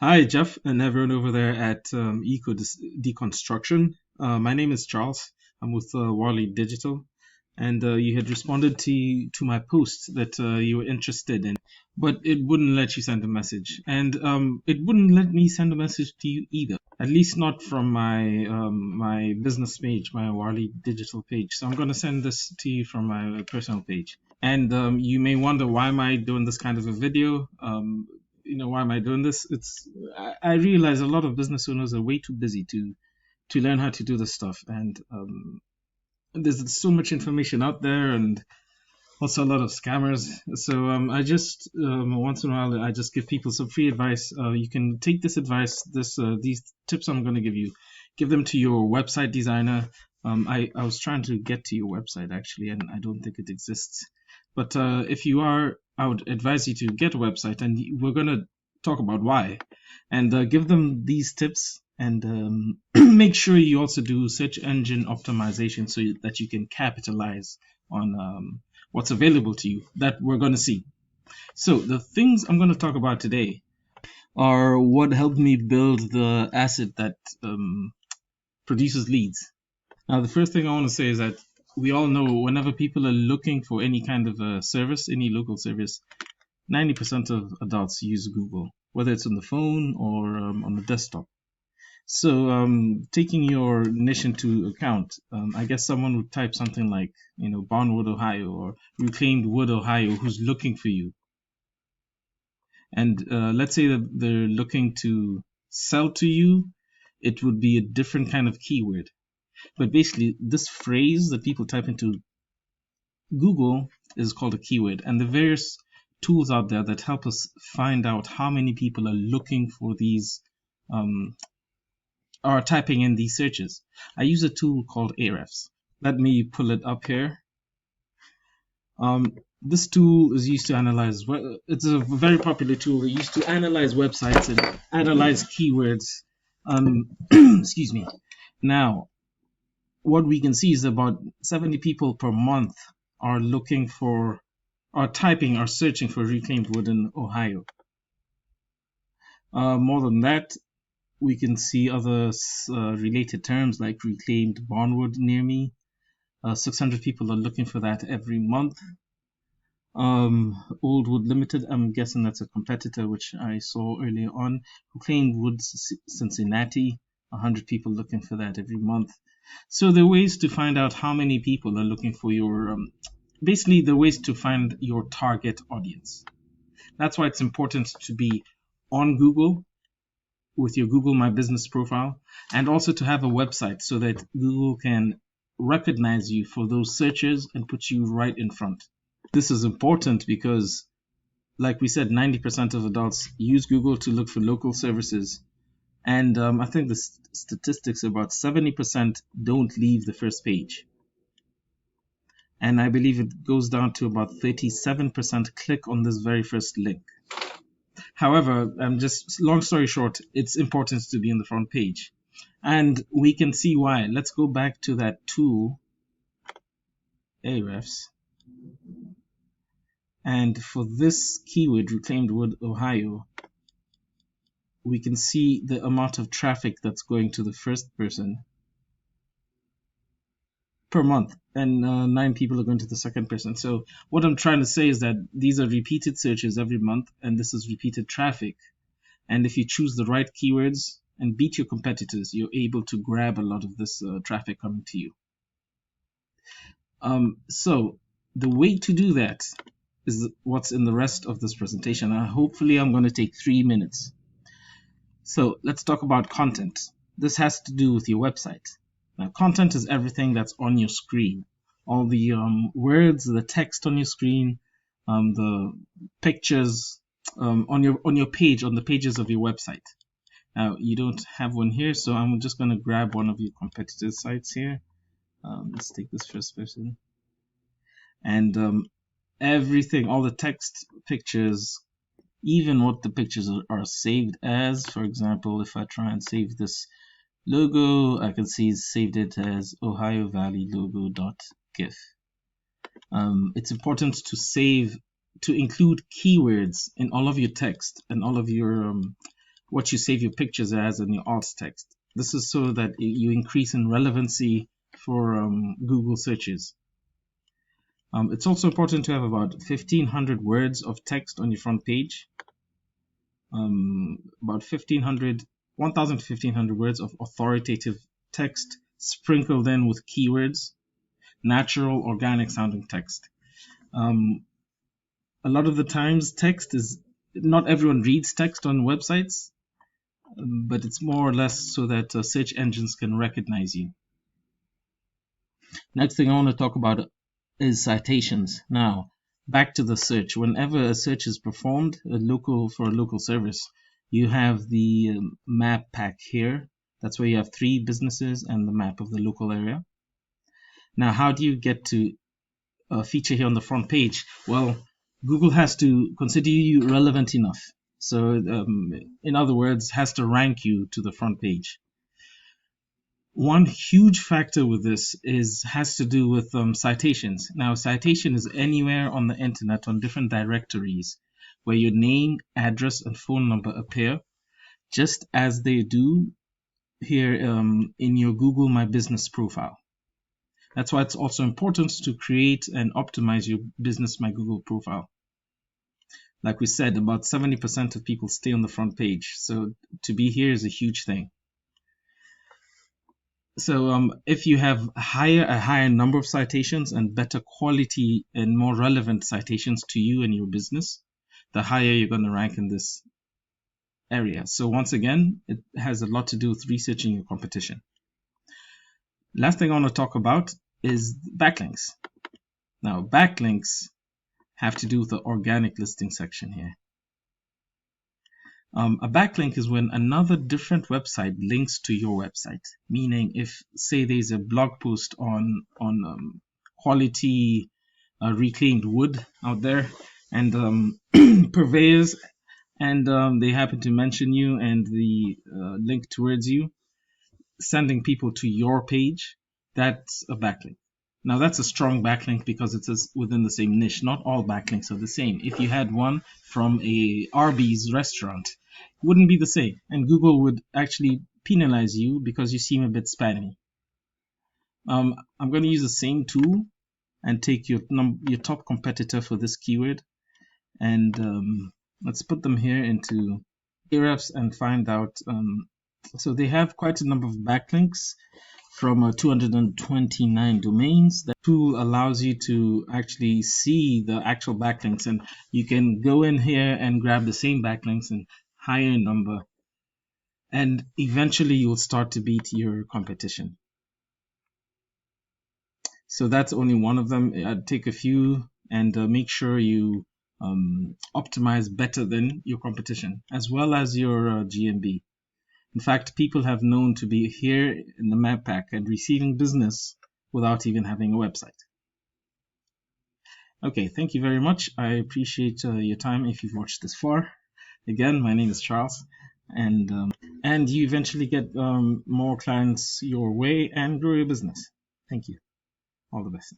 Hi, Jeff, and everyone over there at Deconstruction. My name is Charles. I'm with Warley Digital, and you had responded to my post that you were interested in, but it wouldn't let you send a message, and it wouldn't let me send a message to you either. At least not from my business page, my Warley Digital page. So I'm going to send this to you from my personal page. And you may wonder, why am I doing this kind of a video? Why am I doing this? I realize a lot of business owners are way too busy to learn how to do this stuff, and there's so much information out there, and also a lot of scammers. So I just once in a while I just give people some free advice. You can take this advice, these tips I'm going to give them to your website designer. I was trying to get to your website actually, and I don't think it exists. But if you are, I would advise you to get a website, and we're going to talk about why, and give them these tips, and make sure you also do search engine optimization so that you can capitalize on what's available to you that we're going to see. So the things I'm going to talk about today are what helped me build the asset that produces leads. Now, the first thing I want to say is that we all know whenever people are looking for any kind of a service, any local service, 90% of adults use Google, whether it's on the phone or on the desktop. So, taking your niche into account, I guess someone would type something like, Barnwood, Ohio, or Reclaimed Wood, Ohio, who's looking for you. And let's say that they're looking to sell to you, it would be a different kind of keyword. But basically, this phrase that people type into Google is called a keyword, and the various tools out there that help us find out how many people are looking for these are typing in these searches. I use a tool called Ahrefs. Let me pull it up here. This tool is used to analyze, it's a very popular tool used to analyze websites and analyze keywords. Excuse me. Now, what we can see is about 70 people per month are searching for reclaimed wood in Ohio. More than that, we can see other related terms like reclaimed barnwood near me. 600 people are looking for that every month. Old Wood Limited, I'm guessing that's a competitor which I saw earlier on. Reclaimed Wood Cincinnati, 100 people looking for that every month. So there are ways to find out how many people are looking for your, basically the ways to find your target audience. That's why it's important to be on Google with your Google My Business profile, and also to have a website so that Google can recognize you for those searches and put you right in front. This is important because, like we said, 90% of adults use Google to look for local services. And I think the statistics about 70% don't leave the first page. And I believe it goes down to about 37% click on this very first link. However, just long story short, it's important to be on the front page. And we can see why. Let's go back to that tool, Ahrefs. And for this keyword, Reclaimed Wood, Ohio, we can see the amount of traffic that's going to the first person per month, and 9 people are going to the second person. So what I'm trying to say is that these are repeated searches every month, and this is repeated traffic. And if you choose the right keywords and beat your competitors, you're able to grab a lot of this traffic coming to you. So the way to do that is what's in the rest of this presentation. Hopefully I'm going to take 3 minutes. So let's talk about content. This has to do with your website. Now, content is everything that's on your screen. All the words, the text on your screen, the pictures on your page, on the pages of your website. Now, you don't have one here, so I'm just going to grab one of your competitor sites here. Let's take this first person. And everything, all the text, pictures, even what the pictures are saved as. For example, if I try and save this logo, I can see it's saved it as Ohio Valley logo.gif. It's important to include keywords in all of your text and all of your what you save your pictures as and your alt text. This is so that you increase in relevancy for Google searches. It's also important to have about 1,500 words of text on your front page. About 1,500 to 1,500 words of authoritative text sprinkled in with keywords, natural, organic sounding text. A lot of the times text is, not everyone reads text on websites, but it's more or less so that search engines can recognize you. Next thing I want to talk about is citations. Now, back to the search. Whenever a search is performed for a local service, you have the map pack here. That's where you have 3 businesses and the map of the local area. Now, how do you get to a feature here on the front page? Well, Google has to consider you relevant enough. So, in other words, has to rank you to the front page. One huge factor with this has to do with citations. Now, citation is anywhere on the internet on different directories where your name, address, and phone number appear, just as they do here in your Google My Business profile. That's why it's also important to create and optimize your Business My Google profile. Like we said, about 70% of people stay on the front page, so to be here is a huge thing. So if you have a higher number of citations and better quality and more relevant citations to you and your business, the higher you're going to rank in this area. So once again, it has a lot to do with researching your competition. Last thing I want to talk about is backlinks. Now, backlinks have to do with the organic listing section here. A backlink is when another different website links to your website. Meaning, if say there's a blog post on quality reclaimed wood out there, and purveyors, and they happen to mention you and the link towards you, sending people to your page, that's a backlink. Now that's a strong backlink because it's within the same niche. Not all backlinks are the same. If you had one from a Arby's restaurant, it wouldn't be the same, and Google would actually penalize you because you seem a bit spammy. I'm going to use the same tool and take your top competitor for this keyword, and let's put them here into Ahrefs and find out. So they have quite a number of backlinks from 229 domains. The tool allows you to actually see the actual backlinks, and you can go in here and grab the same backlinks in higher number, and eventually you'll start to beat your competition. So that's only one of them. I'd take a few and make sure you optimize better than your competition, as well as your GMB. In fact, people have known to be here in the map pack and receiving business without even having a website. Okay, thank you very much. I appreciate your time if you've watched this far. Again, my name is Charles, and you eventually get more clients your way and grow your business. Thank you. All the best.